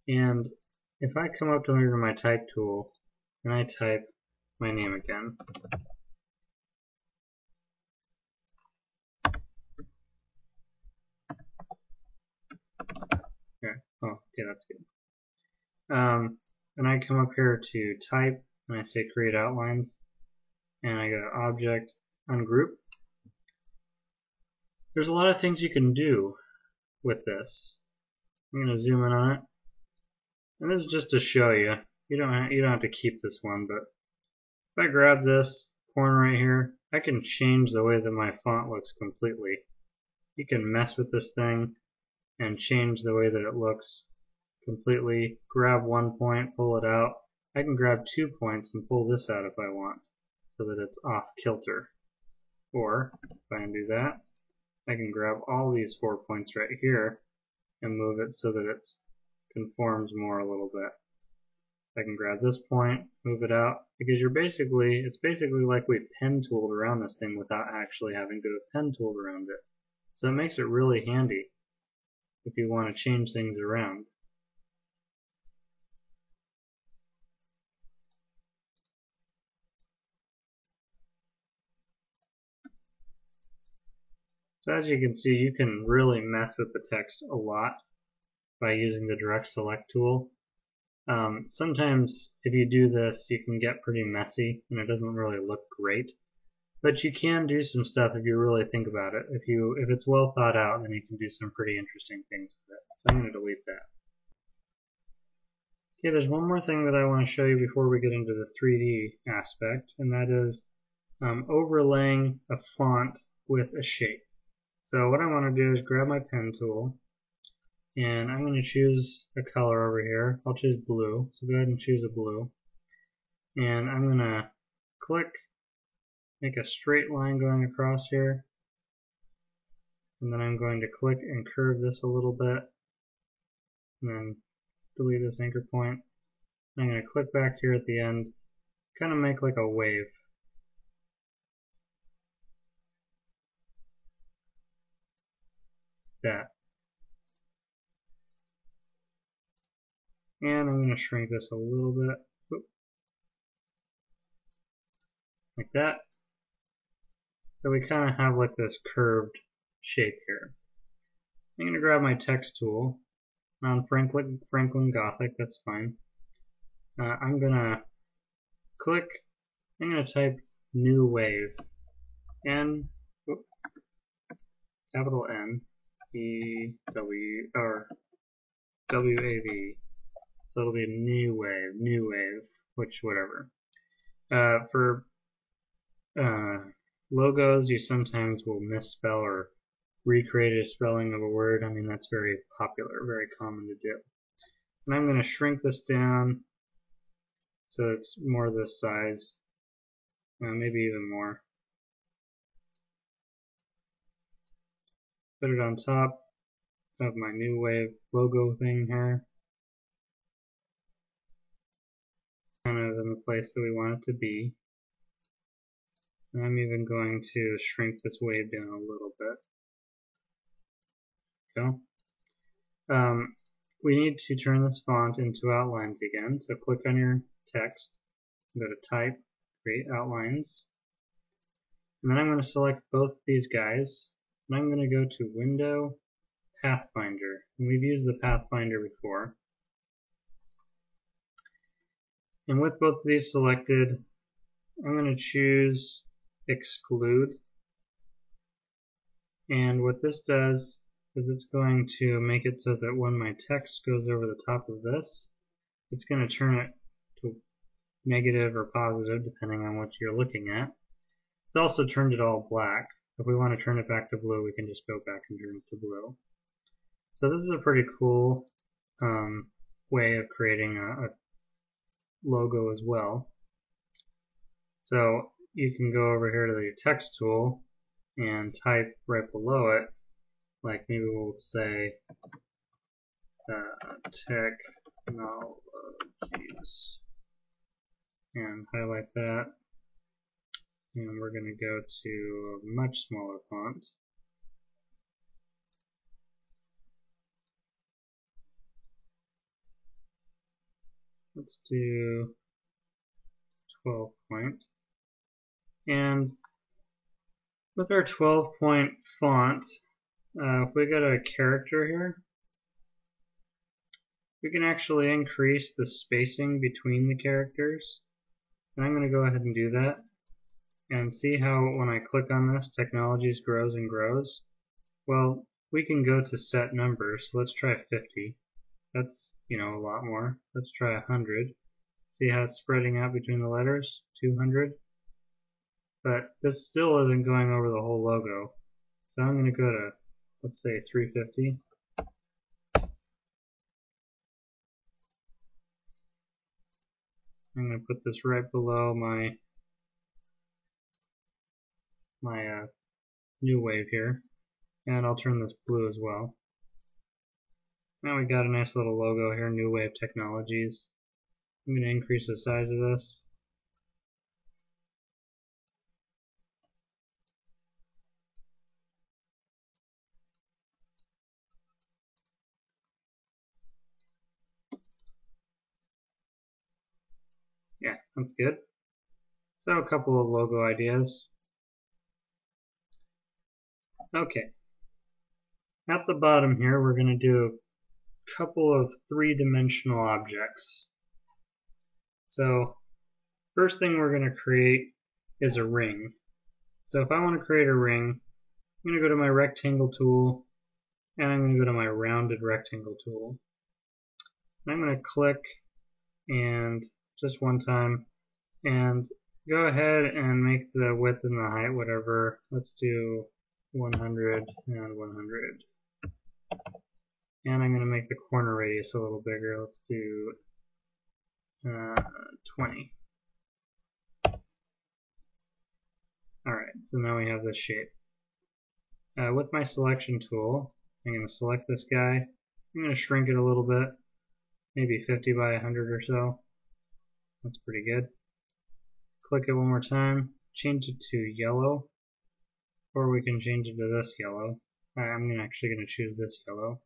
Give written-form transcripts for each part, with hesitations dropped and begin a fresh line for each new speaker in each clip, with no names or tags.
And if I come up to under my type tool and I type my name again, here, oh, okay, that's good. And I come up here to type and I say create outlines, and I go to object, ungroup. There's a lot of things you can do with this. I'm going to zoom in on it. And this is just to show you. You don't have to keep this one, but if I grab this corner right here, I can change the way that my font looks completely. You can mess with this thing and change the way that it looks completely. Grab one point, pull it out. I can grab 2 points and pull this out if I want, so that it's off kilter. Or, if I undo that, I can grab all these 4 points right here and move it so that it conforms more a little bit. I can grab this point, move it out, because it's basically like we pen tooled around this thing without actually having to have pen tooled around it. So it makes it really handy if you want to change things around. So as you can see, you can really mess with the text a lot by using the direct select tool. Sometimes if you do this, you can get pretty messy and it doesn't really look great. But you can do some stuff if you really think about it. If it's well thought out, then you can do some pretty interesting things with it. So I'm going to delete that. Okay, there's one more thing that I want to show you before we get into the 3D aspect, and that is overlaying a font with a shape. So what I want to do is grab my pen tool, and I'm going to choose a color over here. I'll choose blue, so go ahead and choose a blue. And I'm going to click, make a straight line going across here, and then I'm going to click and curve this a little bit, and then delete this anchor point. I'm going to click back here at the end, kind of make like a wave. That. And I'm going to shrink this a little bit. Oop. Like that. So we kind of have like this curved shape here. I'm going to grab my text tool on Franklin Gothic, that's fine. I'm going to click, I'm going to type new wave, N, capital N, E, W, or W, A, V. So it'll be new wave, which, whatever. For logos, you sometimes will misspell or recreate a spelling of a word. I mean, that's very popular, very common to do. And I'm going to shrink this down so it's more this size, maybe even more. Put it on top of my new wave logo thing here. Kind of in the place that we want it to be. And I'm even going to shrink this wave down a little bit. So, we need to turn this font into outlines again. So click on your text, go to Type, Create Outlines. And then I'm going to select both these guys. And I'm going to go to Window, Pathfinder. And we've used the Pathfinder before. And with both of these selected, I'm going to choose Exclude. And what this does is it's going to make it so that when my text goes over the top of this, it's going to turn it to negative or positive depending on what you're looking at. It's also turned it all black. If we want to turn it back to blue, we can just go back and turn it to blue. So this is a pretty cool way of creating a logo as well. So you can go over here to the text tool and type right below it, like maybe we'll say technologies, and highlight that, and we're going to go to a much smaller font. Let's do 12 point. And with our 12 point font, if we go to a character here, we can actually increase the spacing between the characters. And I'm going to go ahead and do that. And see how when I click on this, technologies grows and grows? Well, we can go to set numbers. So let's try 50. That's, a lot more. Let's try 100. See how it's spreading out between the letters? 200. But this still isn't going over the whole logo. So I'm going to go to, let's say, 350. I'm going to put this right below my new wave here. And I'll turn this blue as well. Now we got a nice little logo here, New Wave Technologies. I'm going to increase the size of this. Yeah, that's good. So a couple of logo ideas. Okay. At the bottom here, we're going to do a couple of three-dimensional objects. So first thing we're going to create is a ring. So if I want to create a ring, I'm going to go to my rectangle tool, and I'm going to go to my rounded rectangle tool. And I'm going to click and just one time and go ahead and make the width and the height whatever. Let's do 100 and 100. And I'm going to make the corner radius a little bigger. Let's do 20. Alright, so now we have this shape. With my selection tool, I'm going to select this guy. I'm going to shrink it a little bit, maybe 50 by 100 or so. That's pretty good. Click it one more time, change it to yellow, or we can change it to this yellow. I'm actually going to choose this yellow.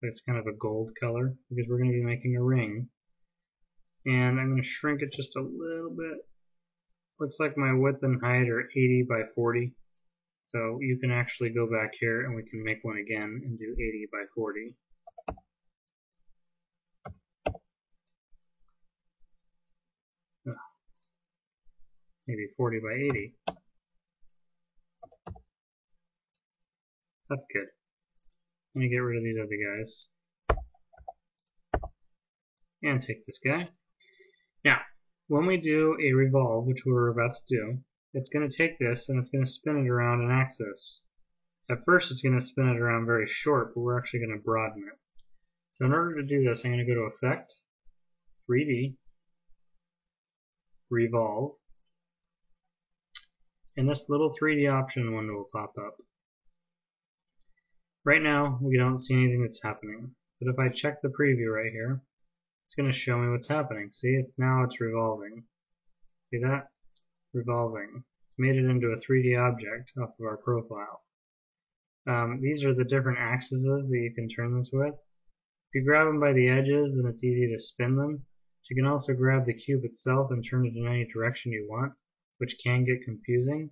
It's kind of a gold color because we're going to be making a ring. And I'm going to shrink it just a little bit. Looks like my width and height are 80 by 40. So you can actually go back here and we can make one again and do 80 by 40. Maybe 40 by 80. That's good. I'm going to get rid of these other guys. And take this guy. Now, when we do a revolve, which we're about to do, it's going to take this and it's going to spin it around an axis. At first it's going to spin it around very short, but we're actually going to broaden it. So in order to do this, I'm going to go to Effect, 3D, Revolve, and this little 3D option window will pop up. Right now, we don't see anything that's happening, but if I check the preview right here, it's going to show me what's happening. See, now it's revolving. See that? Revolving. It's made it into a 3D object off of our profile. These are the different axes that you can turn this with. If you grab them by the edges, then it's easy to spin them. You can also grab the cube itself and turn it in any direction you want, which can get confusing.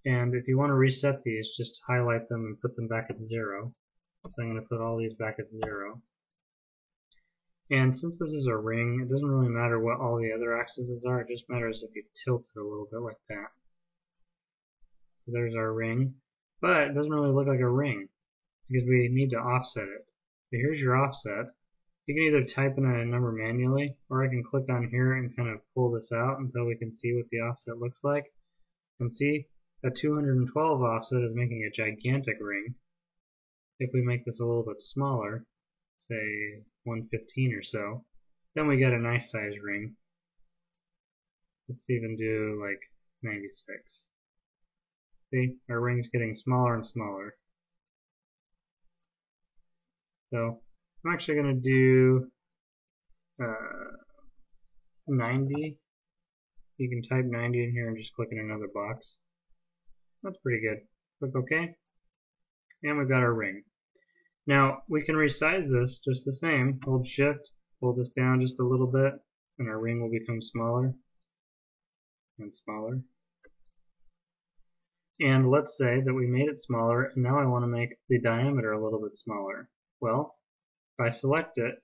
And if you want to reset these, just highlight them and put them back at 0. So I'm going to put all these back at 0. And since this is a ring, it doesn't really matter what all the other axes are, it just matters if you tilt it a little bit like that. So there's our ring, but it doesn't really look like a ring because we need to offset it. So here's your offset. You can either type in a number manually, or I can click on here and kind of pull this out until we can see what the offset looks like. And see, a 212 offset is making a gigantic ring. If we make this a little bit smaller, say 115 or so, then we get a nice size ring. Let's even do like 96. See, our ring's getting smaller and smaller. So I'm actually going to do 90. You can type 90 in here and just click in another box. That's pretty good. Click OK. And we've got our ring. Now we can resize this just the same. Hold Shift, pull this down just a little bit, and our ring will become smaller and smaller. And let's say that we made it smaller, and now I want to make the diameter a little bit smaller. Well, if I select it,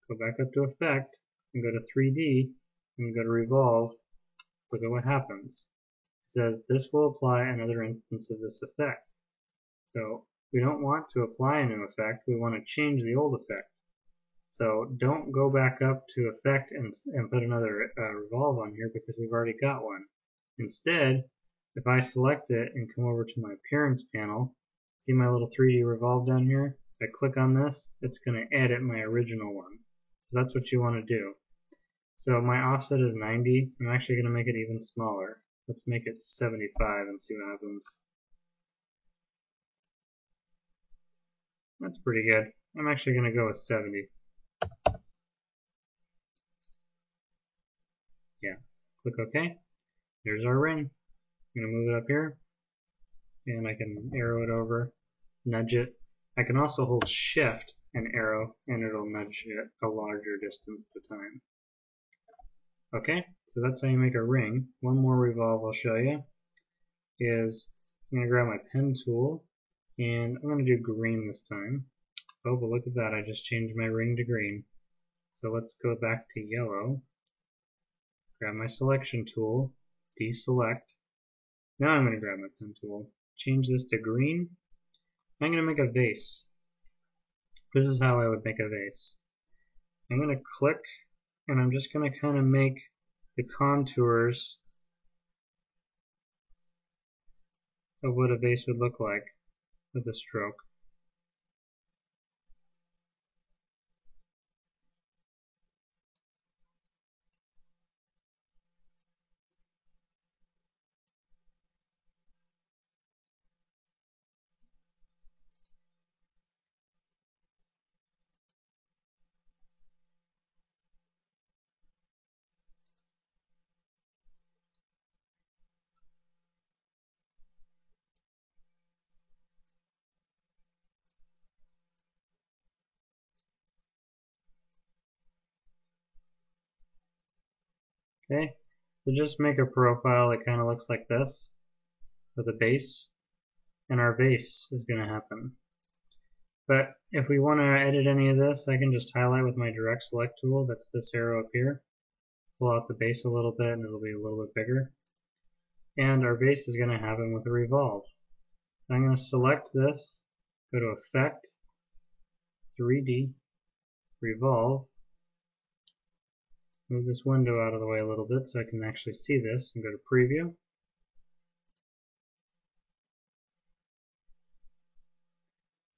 go back up to Effect, and go to 3D, and go to Revolve, look at what happens. It says this will apply another instance of this effect. So we don't want to apply a new effect, we want to change the old effect. So don't go back up to Effect and put another Revolve on here because we've already got one. Instead, if I select it and come over to my Appearance panel, see my little 3D Revolve down here? If I click on this, it's going to edit my original one. So that's what you want to do. So my offset is 90. I'm actually going to make it even smaller. Let's make it 75 and see what happens. That's pretty good. I'm actually going to go with 70. Yeah. Click OK. There's our ring. I'm going to move it up here. And I can arrow it over, nudge it. I can also hold Shift and arrow, and it'll nudge it a larger distance at a time. Okay, so that's how you make a ring. One more revolve I'll show you is I'm going to grab my pen tool, and I'm going to do green this time. Oh, but look at that, I just changed my ring to green. So let's go back to yellow, grab my selection tool, deselect. Now I'm going to grab my pen tool, change this to green. I'm going to make a vase. This is how I would make a vase. I'm going to click, and I'm just going to kind of make the contours of what a vase would look like with a stroke. Okay, so just make a profile that kind of looks like this with a base, and our vase is going to happen. But if we want to edit any of this, I can just highlight with my direct select tool, that's this arrow up here, pull out the base a little bit and it'll be a little bit bigger. And our base is going to happen with a revolve. So I'm going to select this, go to Effect, 3D, Revolve, move this window out of the way a little bit so I can actually see this, and go to Preview.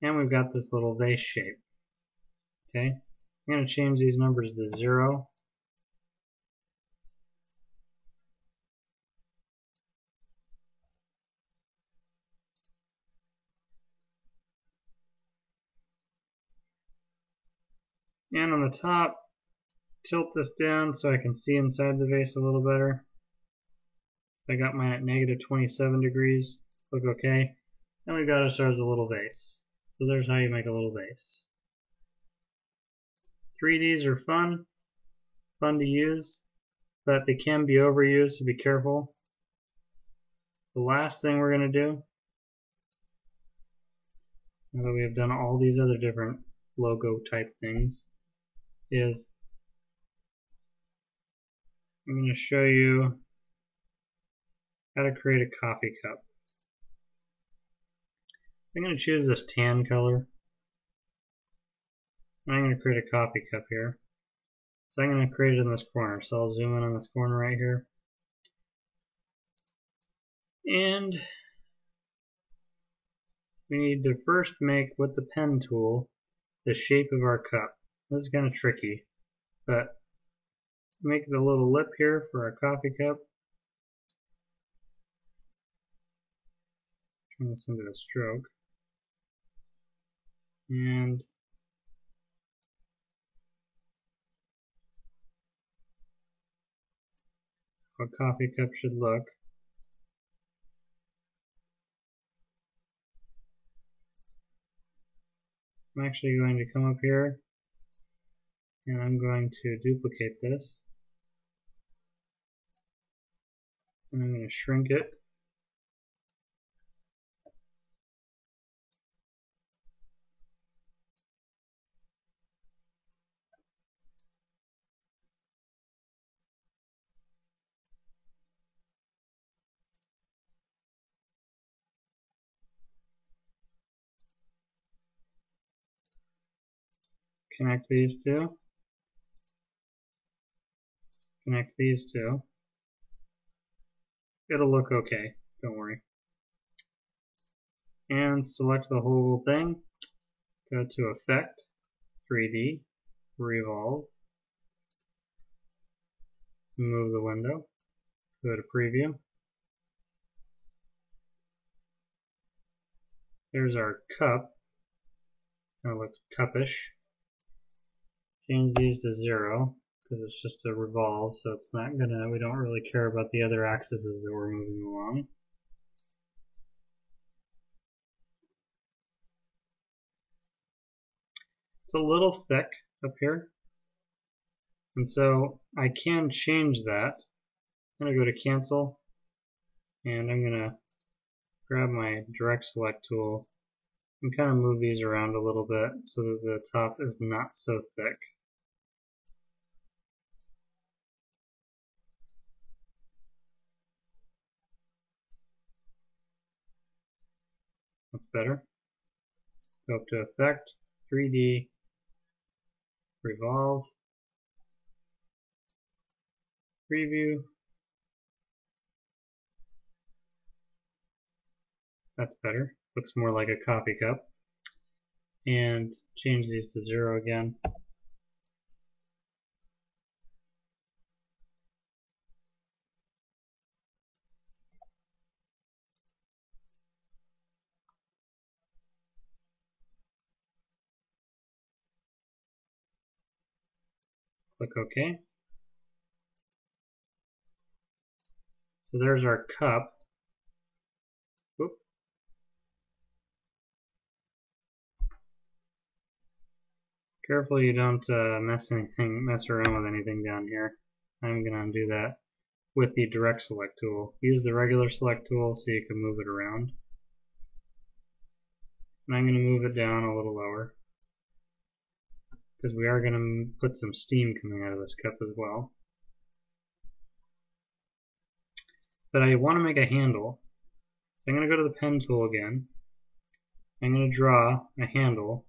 And we've got this little vase shape. Okay, I'm going to change these numbers to 0. And on the top, tilt this down so I can see inside the vase a little better. I got mine at negative 27 degrees. Click OK. And we've got ourselves a little vase. So there's how you make a little vase. 3Ds are fun to use, but they can be overused, so be careful. The last thing we're going to do, now that we have done all these other different logo type things, is I'm going to show you how to create a coffee cup. I'm going to choose this tan color. And I'm going to create a coffee cup here. So I'm going to create it in this corner. So I'll zoom in on this corner right here. And we need to first make, with the pen tool, the shape of our cup. This is kind of tricky, but make the little lip here for our coffee cup. Turn this into a stroke. And how a coffee cup should look. I'm actually going to come up here and I'm going to duplicate this. And I'm going to shrink it. Connect these two. Connect these two. It'll look okay, don't worry. And select the whole thing. Go to Effect, 3D, Revolve. Move the window. Go to Preview. There's our cup. Now it looks cupish. Change these to 0 because it's just a revolve, so it's not gonna. We don't really care about the other axes that we're moving along. It's a little thick up here, and so I can change that. I'm gonna go to Cancel, and I'm gonna grab my Direct Select tool and kind of move these around a little bit so that the top is not so thick. That's better. Go up to Effect, 3D, Revolve, Preview. That's better. Looks more like a coffee cup. And change these to 0 again. Click OK. So there's our cup. Whoop. Careful you don't mess around with anything down here. I'm going to undo that with the Direct Select tool. Use the regular Select tool so you can move it around. And I'm going to move it down a little lower because we are going to put some steam coming out of this cup as well. But I want to make a handle. So I'm going to go to the pen tool again. I'm going to draw a handle.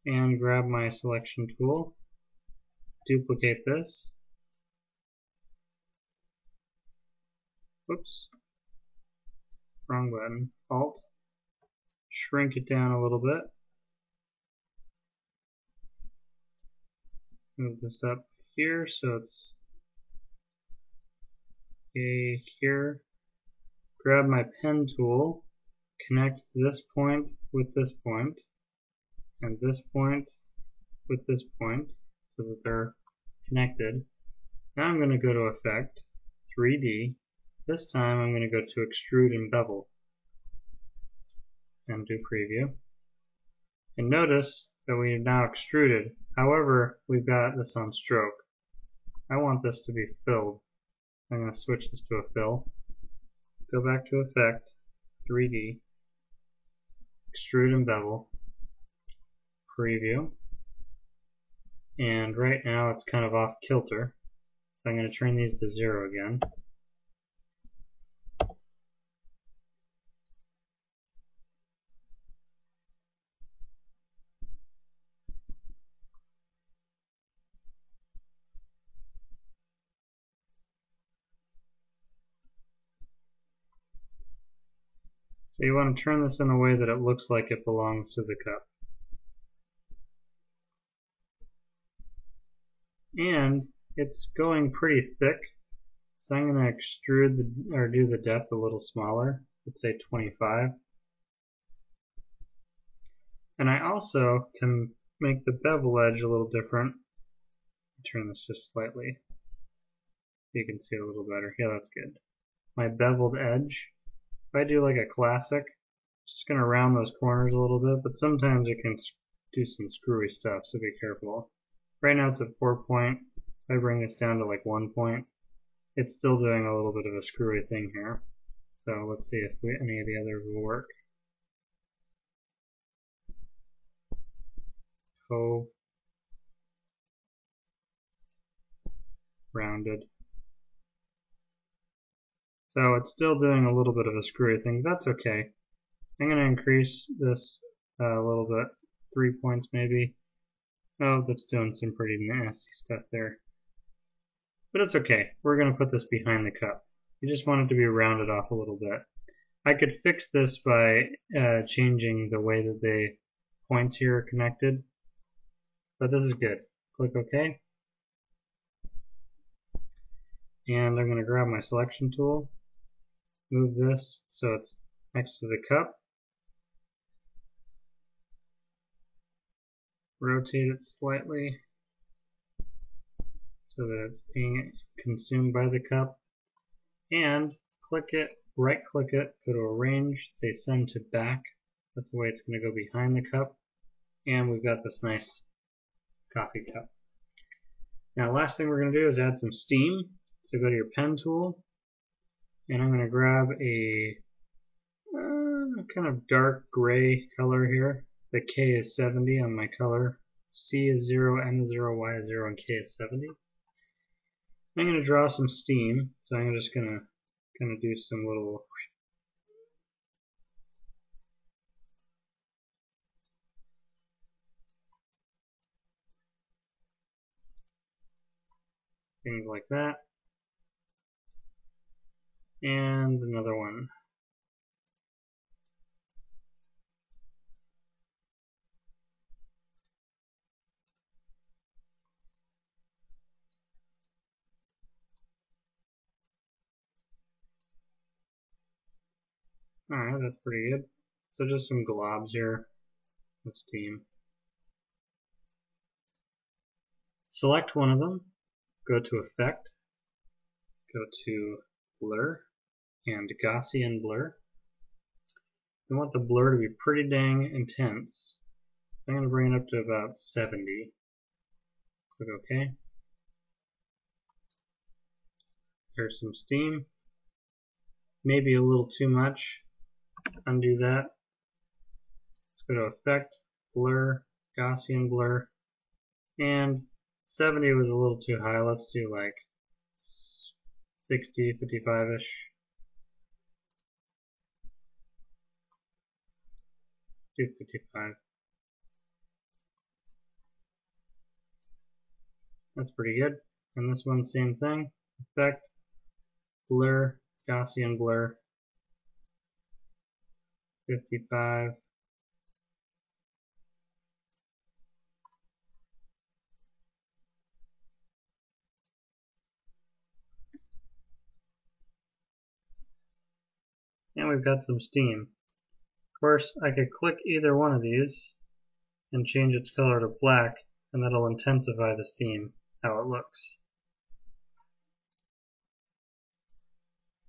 And grab my selection tool. Duplicate this. Whoops. Wrong button. Alt. Shrink it down a little bit. Move this up here so it's here. Grab my pen tool. Connect this point with this point. And this point with this point so that they're connected. Now I'm going to go to Effect, 3D. This time I'm going to go to Extrude and Bevel and do Preview. And notice that we have now extruded. However, we've got this on stroke. I want this to be filled. I'm going to switch this to a fill. Go back to Effect, 3D, Extrude and Bevel, Preview. And right now it's kind of off kilter. So I'm going to turn these to 0 again. So you want to turn this in a way that it looks like it belongs to the cup. And it's going pretty thick, so I'm going to extrude or do the depth a little smaller. Let's say 25. And I also can make the bevel edge a little different. Turn this just slightly. You can see it a little better. Yeah, that's good. My beveled edge If I do like a classic, just going to round those corners a little bit, but sometimes it can do some screwy stuff, so be careful. Right now it's at 4 point. If I bring this down to like 1 point, it's still doing a little bit of a screwy thing here. So let's see if any of the others will work. Cove, rounded. So it's still doing a little bit of a screwy thing. That's okay. I'm going to increase this a little bit, 3 points maybe. Oh, that's doing some pretty nasty stuff there. But it's okay. We're going to put this behind the cup. You just want it to be rounded off a little bit. I could fix this by changing the way that the points here are connected. But this is good. Click OK. And I'm going to grab my selection tool, move this so it's next to the cup, rotate it slightly so that it's being consumed by the cup, and click it, right click it, go to arrange, say send to back. That's the way it's going to go behind the cup, and we've got this nice coffee cup. Now last thing we're going to do is add some steam. So go to your pen tool, and I'm going to grab a kind of dark gray color here. The K is 70 on my color. C is 0, M is 0, Y is 0, and K is 70. I'm going to draw some steam, so I'm just going to kind of do some little things like that. And another one. Alright, that's pretty good. So just some globs here of steam. Select one of them, go to Effect, go to Blur, and Gaussian Blur. We want the blur to be pretty dang intense. I'm going to bring it up to about 70. Click OK. There's some steam. Maybe a little too much. Undo that. Let's go to Effect, Blur, Gaussian Blur, and 70 was a little too high. Let's do like 60, 55-ish. Do 55. That's pretty good. And this one, same thing. Effect, Blur, Gaussian Blur, 55. And we've got some steam. Of course, I could click either one of these and change its color to black, and that'll intensify the steam, how it looks.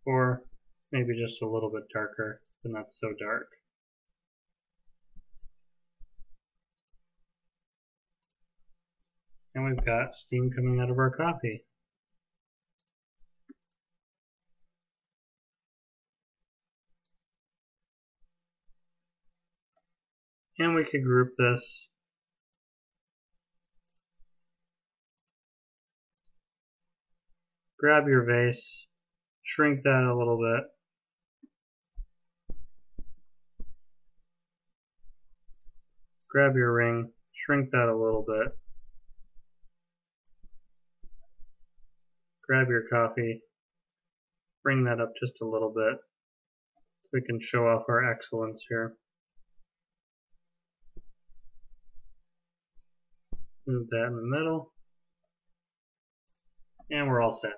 Or maybe just a little bit darker, but not so dark. And we've got steam coming out of our coffee. And we could group this. Grab your vase, shrink that a little bit. Grab your ring, shrink that a little bit. Grab your coffee, bring that up just a little bit so we can show off our excellence here. Move that in the middle, and we're all set.